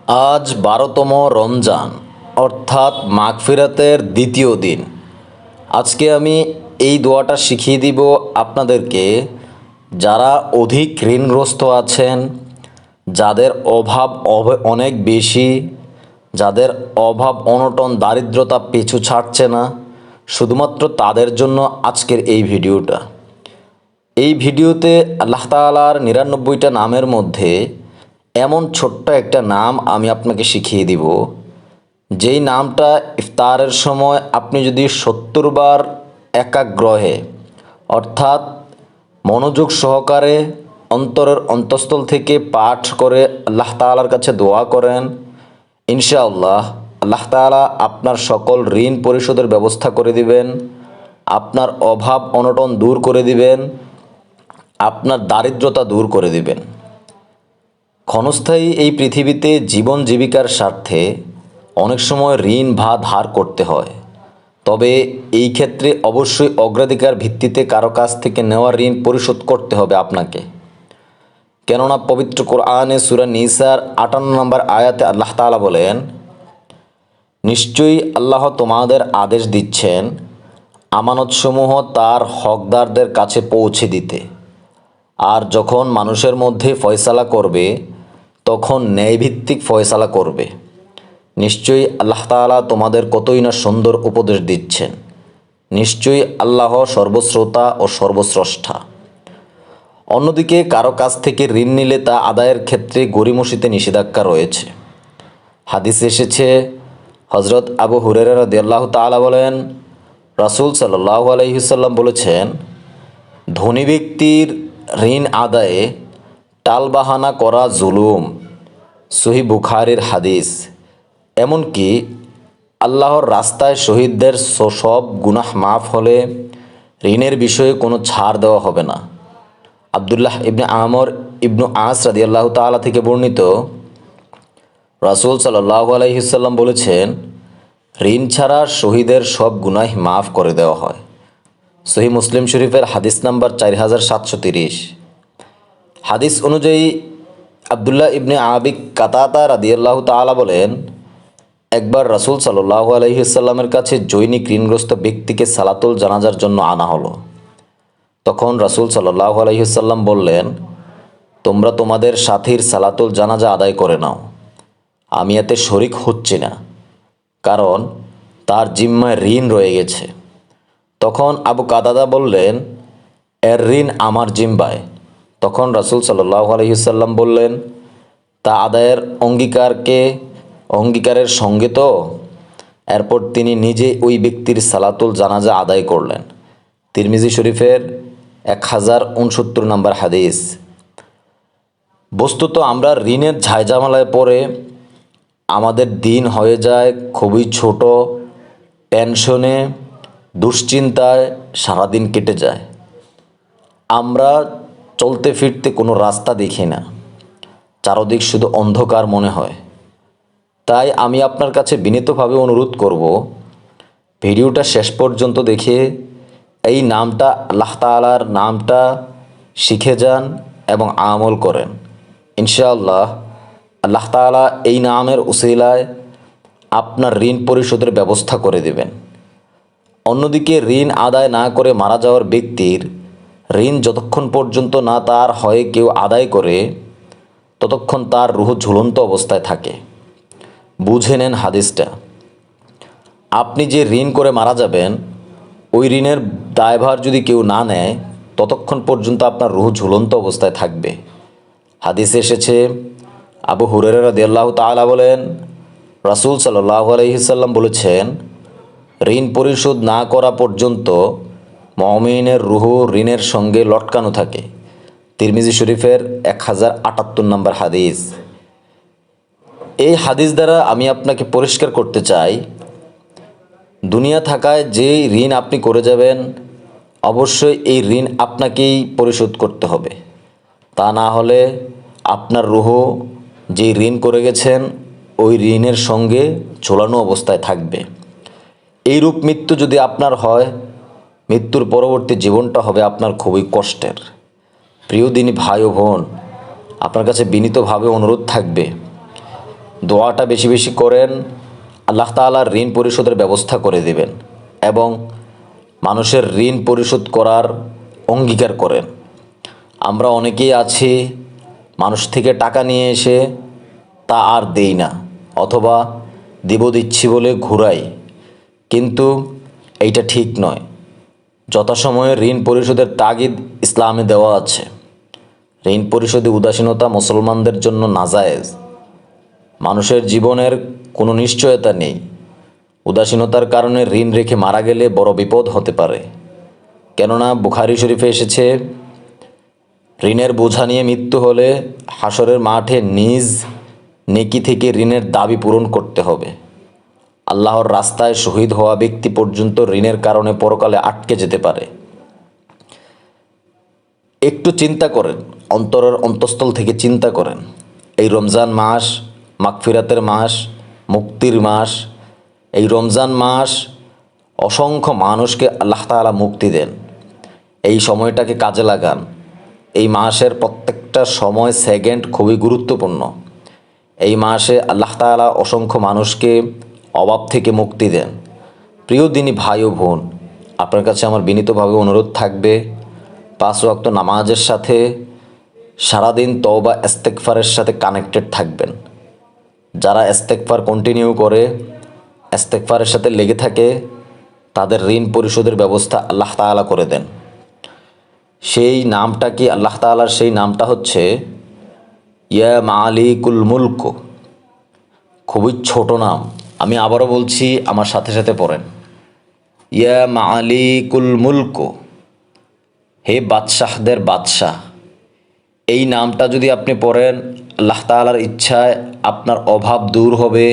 আজ ১২তম রমজান অর্থাৎ মাগফিরাতের দ্বিতীয় দিন। আজকে আমি এই দোয়াটা শিখিয়ে দিব আপনাদেরকে, যারা অধিক ঋণগ্রস্ত আছেন, যাদের অভাব অনেক বেশি, যাদের অভাব অনটন দারিদ্রতা পিছু ছাড়ছে না, শুধুমাত্র তাদের জন্য আজকের এই ভিডিওটা। এই ভিডিওতে আল্লাহ তাআলার ৯৯টা নামের মধ্যে এমন ছোট্ট একটা নাম আমি আপনাকে শিখিয়ে দিব, যেই নামটা ইফতারের সময় আপনি যদি ৭০ বার একাগ্রহে অর্থাৎ মনোযোগ সহকারে অন্তরের অন্তঃস্থল থেকে পাঠ করে আল্লাহ তাআলার কাছে দোয়া করেন, ইনশাআল্লাহ আল্লাহ তাআলা আপনার সকল ঋণ পরিশোধের ব্যবস্থা করে দিবেন, আপনার অভাব অনটন দূর করে দিবেন, আপনার দারিদ্রতা দূর করে দিবেন। ক্ষণস্থায়ী এই পৃথিবীতে জীবন জীবিকার স্বার্থে অনেক সময় ঋণ বা ধার করতে হয়, তবে এই ক্ষেত্রে অবশ্যই অগ্রাধিকার ভিত্তিতে কারো কাছ থেকে নেওয়া ঋণ পরিশোধ করতে হবে আপনাকে। কেননা পবিত্র কোরআনে সূরা নিসার ৫৮ নম্বর আয়াতে আল্লাহ তাআলা বলেন, নিশ্চয়ই আল্লাহ তোমাদের আদেশ দিচ্ছেন আমানতসমূহ তার হকদারদের কাছে পৌঁছে দিতে, আর যখন মানুষের মধ্যে ফয়সালা করবে তখন ন্যায়ভিত্তিক ফয়সালা করবে। নিশ্চয়ই আল্লাহ তাআলা তোমাদের কতই না সুন্দর উপদেশ দিচ্ছেন। নিশ্চয়ই আল্লাহ সর্বশ্রোতা ও সর্বস্রষ্টা। অন্যদিকে কারো কাছ থেকে ঋণ নিলে তা আদায়ের ক্ষেত্রে গড়িমসিতে নিষেধাজ্ঞা রয়েছে। হাদিসে এসেছে, হযরত আবু হুরায়রা রাদিয়াল্লাহু তাআলা বলেন, রাসূল সাল্লাল্লাহু আলাইহি ওয়াসাল্লাম বলেছেন, ধনী ব্যক্তির ঋণ আদায়ে টালবাহানা করা জুলুম। সহিহ বুখারীর হাদিস। এমনকি আল্লাহর রাস্তায় শহীদদের সব গুনাহ মাফ হলে ঋণের বিষয়ে কোনো ছাড় দেওয়া হবে না। আব্দুল্লাহ ইবনে আমর ইবনু আস রাদিয়াল্লাহু তাআলা থেকে বর্ণিত, রাসূল সাল্লাল্লাহু আলাইহি ওয়াসাল্লাম বলেছেন, ঋণ ছাড়া শহীদের সব গুনাহ মাফ করে দেওয়া হয়। সহিহ মুসলিম শরীফের হাদিস নাম্বার 4730। হাদিস অনুযায়ী আব্দুল্লাহ ইবনে আবি কাতাতা রাদিয়াল্লাহু তাআলা বলেন, একবার রাসূল সাল্লাল্লাহু আলাইহি ওয়াসাল্লামের কাছে জৈনিক ঋণগ্রস্ত ব্যক্তিকে সালাতুল জানাজার জন্য আনা হলো। তখন রাসূল সাল্লাল্লাহু আলাইহি ওয়াসাল্লাম বললেন, তোমরা তোমাদের সাথীর সালাতুল জানাজা আদায় করে নাও, আমি এতে শরিক হচ্ছি না, কারণ তার জিম্মায় ঋণ রয়ে গেছে। তখন আবু কাতাদা বললেন, এর ঋণ আমার জিম্মায়। তখন রাসূল সাল্লাল্লাহু আলাইহি ওয়াসাল্লাম বললেন, তা আদায়ের অঙ্গীকারের সঙ্গে তো? এরপর তিনি নিজে ওই ব্যক্তির সালাতুল জানাজা আদায় করলেন। তিরমিজি শরীফের 1069 নম্বর হাদিস। বস্তুত আমরা ঋণের ঝাঁঝামেলায় পড়ে আমাদের দিন হয়ে যায় খুবই ছোট, টেনশনে দুশ্চিন্তায় সারাদিন কেটে যায়। আমরা চলতে ফিরতে কোনো রাস্তা দেখি না, চারদিক শুধু অন্ধকার মনে হয়। তাই আমি আপনার কাছে বিনীতভাবে অনুরোধ করব, ভিডিওটা শেষ পর্যন্ত দেখে এই নামটা, আল্লাহ তাআলার নামটা শিখে যান এবং আমল করেন। ইনশাআল্লাহ আল্লাহ তাআলা এই নামের উসিলায় আপনার ঋণ পরিশোধের ব্যবস্থা করে দেবেন। অন্যদিকে ঋণ আদায় না করে মারা যাওয়ার ব্যক্তির ঋণ যতক্ষণ পর্যন্ত না তার হয়ে কেউ আদায় করে, ততক্ষণ তার রূহ ঝুলন্ত অবস্থায় থাকে। বুঝে নেন হাদিসটা। আপনি যে ঋণ করে মারা যাবেন, ওই ঋণের দায়ভার যদি কেউ না নেয়, ততক্ষণ পর্যন্ত আপনার রূহ ঝুলন্ত অবস্থায় থাকবে। হাদিসে এসেছে, আবু হুরায়রা রাদিয়াল্লাহু তাআলা বলেন, রাসূল সাল্লাল্লাহু আলাইহি ওয়াসাল্লাম বলেছেন, ঋণ পরিশোধ না করা পর্যন্ত মুমিনের রূহ ঋণের সঙ্গে লটকানো থাকে। তিরমিজি শরীফের 1078 নম্বর হাদিস। এই হাদিস দ্বারা আমি আপনাকে পরিষ্কার করতে চাই, দুনিয়া থাকায় যে ঋণ আপনি করে যাবেন, অবশ্যই এই ঋণ আপনাকেই পরিশোধ করতে হবে। তা না হলে আপনার রূহ যে ঋণ করে গেছেন ওই ঋণের সঙ্গে ঝোলানো অবস্থায় থাকবে। এইরূপ মৃত্যু যদি আপনার হয়, মৃত্যুর পরবর্তী জীবনটা হবে আপনার খুবই কষ্টের। প্রিয় দিনী ভাই ও বোন, আপনার কাছে বিনীতভাবে অনুরোধ থাকবে, দোয়াটা বেশি বেশি করেন, আল্লাহ তাআলা ঋণ পরিশোধের ব্যবস্থা করে দিবেন এবং মানুষের ঋণ পরিশোধ করার অঙ্গীকার করেন। আমরা অনেকেই আছি মানুষ থেকে টাকা নিয়ে এসে তা আর দেই না, অথবা দিব দিচ্ছি বলে ঘুরাই, কিন্তু এইটা ঠিক নয়। যথাসময়ে ঋণ পরিশোধের তাগিদ ইসলামে দেওয়া আছে। ঋণ পরিশোধে উদাসীনতা মুসলমানদের জন্য নাজায়েজ। মানুষের জীবনের কোনো নিশ্চয়তা নেই। উদাসীনতার কারণে ঋণ রেখে মারা গেলে বড় বিপদ হতে পারে। কেননা বুখারী শরীফে এসেছে, ঋণের বোঝা নিয়ে মৃত্যু হলে হাসরের মাঠে নিজ নেকি থেকে ঋণের দাবি পূরণ করতে হবে। আল্লাহর রাস্তায় শহীদ হওয়া ব্যক্তি পর্যন্ত ঋণের কারণে পরকালে আটকে যেতে পারে। একটু চিন্তা করেন, অন্তরের অন্তঃস্থল থেকে চিন্তা করেন। এই রমজান মাস মাগফিরাতের মাস, মুক্তির মাস। এই রমজান মাস অসংখ্য মানুষকে আল্লাহ তাআলা মুক্তি দেন। এই সময়টাকে কাজে লাগান। এই মাসের প্রত্যেকটা সময় সেকেন্ড খুবই গুরুত্বপূর্ণ। এই মাসে আল্লাহ তাআলা অসংখ্য মানুষকে অভাব থেকে মুক্তি দেন। প্রিয় দিনী ভাই ও বোন, আপনার কাছে আমার বিনীতভাবে অনুরোধ থাকবে, 5 ওয়াক্ত নামাজের সাথে সারাদিন তওবা ইস্তেগফারের সাথে কানেক্টেড থাকবেন। যারা ইস্তেগফার কন্টিনিউ করে, ইস্তেগফারের সাথে লেগে থাকে, তাদের ঋণ পরিশোধের ব্যবস্থা আল্লাহ তাআলা করে দেন। সেই নামটা কি? আল্লাহ তাআলার সেই নামটা হচ্ছে ইয়া মালিকুল মুলক। খুবই ছোট নাম। আমি আবারও বলছি, আমার সাথে সাথে পড়েন, ইয়া মালিকুল মুলক, হে বাদশাহদের বাদশাহ। এই নামটা যদি আপনি পড়েন, আল্লাহ তাআলার ইচ্ছায় আপনার অভাব দূর হবে,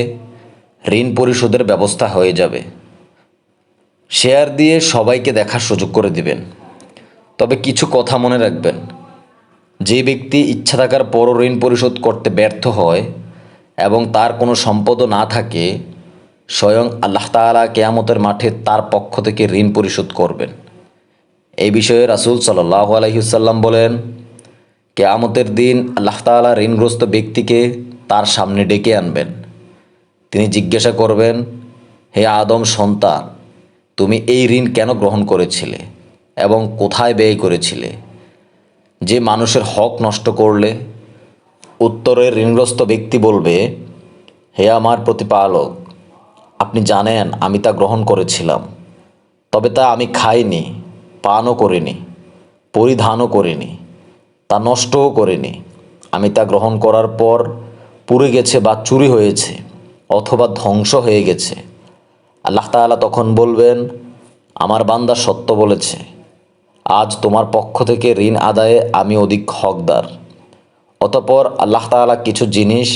ঋণ পরিশোধের ব্যবস্থা হয়ে যাবে। শেয়ার দিয়ে সবাইকে দেখার সুযোগ করে দিবেন। তবে কিছু কথা মনে রাখবেন, যে ব্যক্তি ইচ্ছা থাকার পরও ঋণ পরিশোধ করতে ব্যর্থ হয় এবং তার কোনো সম্পদও না থাকে, স্বয়ং আল্লাহ তাআলা কিয়ামতের মাঠে তার পক্ষ থেকে ঋণ পরিশোধ করবেন। এই বিষয়ে রাসূল সাল্লাল্লাহু আলাইহি ওয়াসাল্লাম বলেন, কিয়ামতের দিন আল্লাহ তাআলা ঋণগ্রস্ত ব্যক্তিকে তার সামনে ডেকে আনবেন। তিনি জিজ্ঞাসা করবেন, হে আদম সন্তান, তুমি এই ঋণ কেন গ্রহণ করেছিলে এবং কোথায় ব্যয় করেছিলে? যে মানুষের হক নষ্ট করলে? উত্তরে ঋণগ্রস্ত ব্যক্তি বলবে, হে আমার প্রতিপালক, আপনি জানেন আমি তা গ্রহণ করেছিলাম, তবে তা আমি খাইনি, পানও করিনি, পরিধানও করিনি, তা নষ্টও করিনি। আমি তা গ্রহণ করার পর পুড়ে গেছে বা চুরি হয়েছে অথবা ধ্বংস হয়ে গেছে। আল্লাহ তাআলা তখন বলবেন, আমার বান্দা সত্য বলেছে, আজ তোমার পক্ষ থেকে ঋণ আদায়ে আমি অধিক হকদার। অতঃপর আল্লাহ তাআলা কিছু জিনিস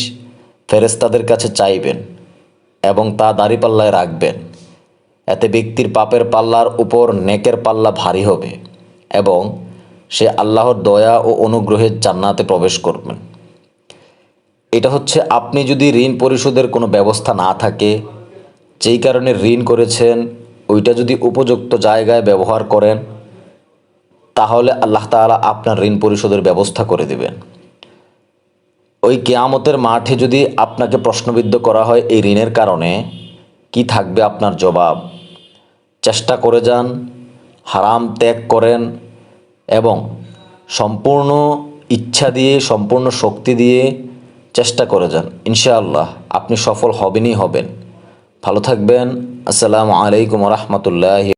ফেরেশতাদের কাছে চাইবেন এবং তা দাঁড়িপাল্লায় রাখবেন। এতে ব্যক্তির পাপের পাল্লার উপর নেকের পাল্লা ভারী হবে এবং সে আল্লাহর দয়া ও অনুগ্রহের জান্নাতে প্রবেশ করবেন। এটা হচ্ছে, আপনি যদি ঋণ পরিশোধের কোনো ব্যবস্থা না থাকে, যেই কারণে ঋণ করেছেন, ওইটা যদি উপযুক্ত জায়গায় ব্যবহার করেন, তাহলে আল্লাহ তাআলা আপনার ঋণ পরিশোধের ব্যবস্থা করে দেবেন। ওই কিয়ামতের মাঠে যদি আপনাকে প্রশ্নবিদ্ধ করা হয় এই ঋণের কারণে, কি থাকবে আপনার জবাব? চেষ্টা করে যান, হারাম ত্যাগ করেন এবং সম্পূর্ণ ইচ্ছা দিয়ে, সম্পূর্ণ শক্তি দিয়ে চেষ্টা করে যান। ইনশাআল্লাহ আপনি সফল হবেনই হবেন। ভালো থাকবেন। আসসালামু আলাইকুম ওয়া রাহমাতুল্লাহি।